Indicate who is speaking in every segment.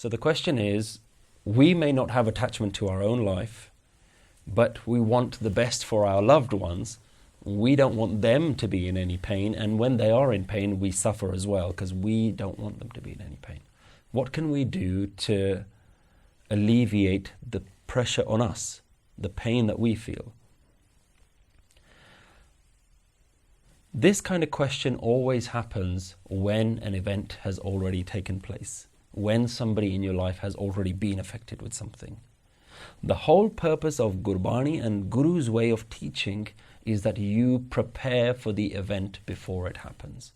Speaker 1: So the question is, we may not have attachment to our own life, but we want the best for our loved ones. We don't want them to be in any pain, and when they are in pain, we suffer as well because we don't want them to be in any pain. What can we do to alleviate the pressure on us, the pain that we feel? This kind of question always happens when an event has already taken place, when somebody in your life has already been affected with something. The whole purpose of Gurbani and Guru's way of teaching is that you prepare for the event before it happens.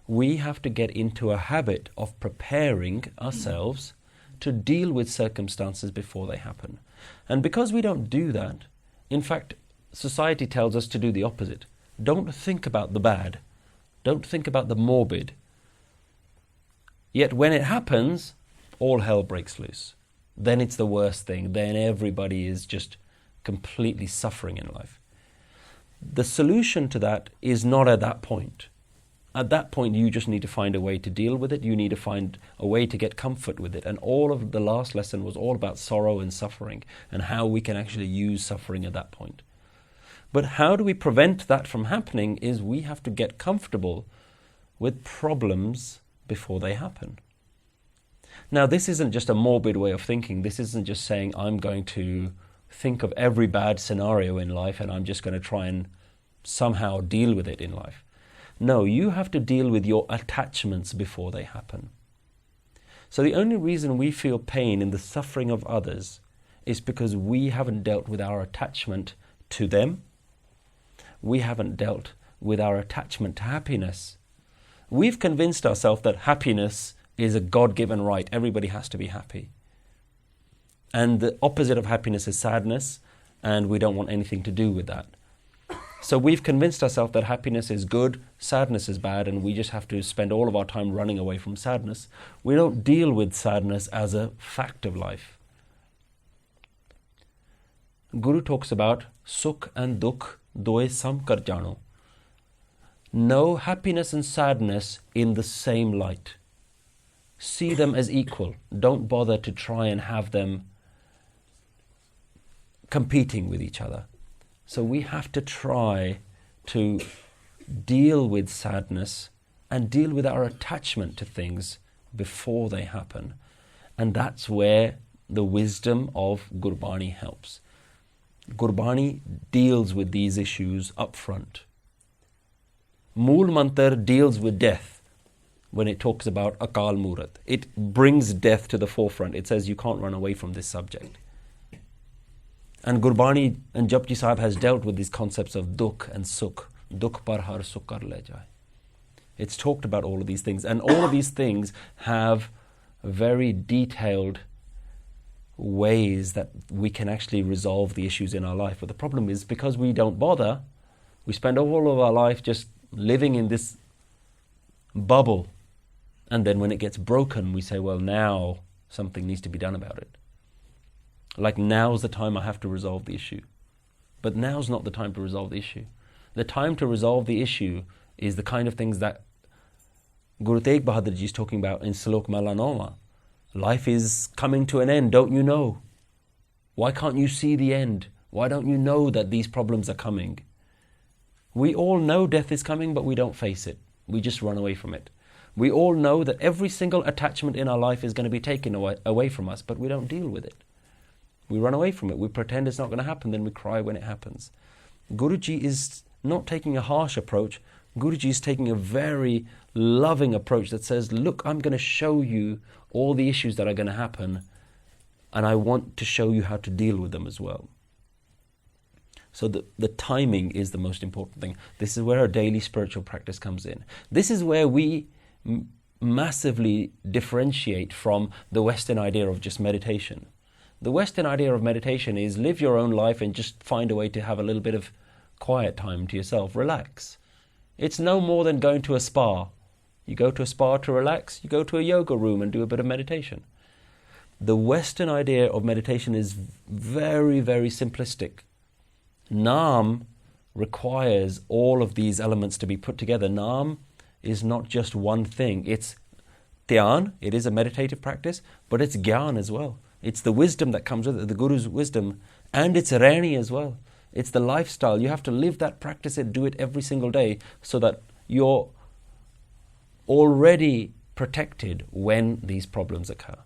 Speaker 1: We have to get into a habit of preparing ourselves to deal with circumstances before they happen. And because we don't do that, in fact, society tells us to do the opposite. Don't think about the bad. Don't think about the morbid. Yet when it happens, all hell breaks loose. Then it's the worst thing. Then everybody is just completely suffering in life. The solution to that is not at that point. At that point, you just need to find a way to deal with it. You need to find a way to get comfort with it. And all of the last lesson was all about sorrow and suffering and how we can actually use suffering at that point. But how do we prevent that from happening is we have to get comfortable with problems before they happen. Now, this isn't just a morbid way of thinking. This isn't just saying I'm going to think of every bad scenario in life and I'm just going to try and somehow deal with it in life. No, you have to deal with your attachments before they happen. So the only reason we feel pain in the suffering of others is because we haven't dealt with our attachment to them. We haven't dealt with our attachment to happiness. We've convinced ourselves that happiness is a God-given right. Everybody has to be happy. And the opposite of happiness is sadness, and we don't want anything to do with that. So we've convinced ourselves that happiness is good, sadness is bad, and we just have to spend all of our time running away from sadness. We don't deal with sadness as a fact of life. Guru talks about sukh and dukh doye sam kar jano. Know happiness and sadness in the same light. See them as equal. Don't bother to try and have them competing with each other. So we have to try to deal with sadness and deal with our attachment to things before they happen. And that's where the wisdom of Gurbani helps. Gurbani deals with these issues up front. Mool Mantar deals with death when it talks about Akal Murat. It brings death to the forefront. It says you can't run away from this subject. And Gurbani and Japji Sahib has dealt with these concepts of dukh and sukh. Dukh par har sukh kar le jai. It's talked about all of these things. And all of these things have very detailed ways that we can actually resolve the issues in our life. But the problem is because we don't bother, we spend all of our life just living in this bubble. And then when it gets broken, we say, well, now something needs to be done about it. Like now's the time I have to resolve the issue. But now's not the time to resolve the issue. The time to resolve the issue is the kind of things that Guru Tegh Bahadur Ji is talking about in Slok Malanoma. Life is coming to an end, don't you know? Why can't you see the end? Why don't you know that these problems are coming? We all know death is coming, but we don't face it. We just run away from it. We all know that every single attachment in our life is going to be taken away from us, but we don't deal with it. We run away from it. We pretend it's not going to happen, then we cry when it happens. Guruji is not taking a harsh approach. Guruji is taking a very loving approach that says, look, I'm going to show you all the issues that are going to happen, and I want to show you how to deal with them as well. So the timing is the most important thing. This is where our daily spiritual practice comes in. This is where we massively differentiate from the Western idea of just meditation. The Western idea of meditation is live your own life and just find a way to have a little bit of quiet time to yourself, relax. It's no more than going to a spa. You go to a spa to relax, you go to a yoga room and do a bit of meditation. The Western idea of meditation is very, very simplistic. Naam requires all of these elements to be put together. Naam is not just one thing. It's dhyan, it is a meditative practice, but it's gyan as well. It's the wisdom that comes with it, the Guru's wisdom, and it's rani as well. It's the lifestyle. You have to live that, practice it, do it every single day so that you're already protected when these problems occur.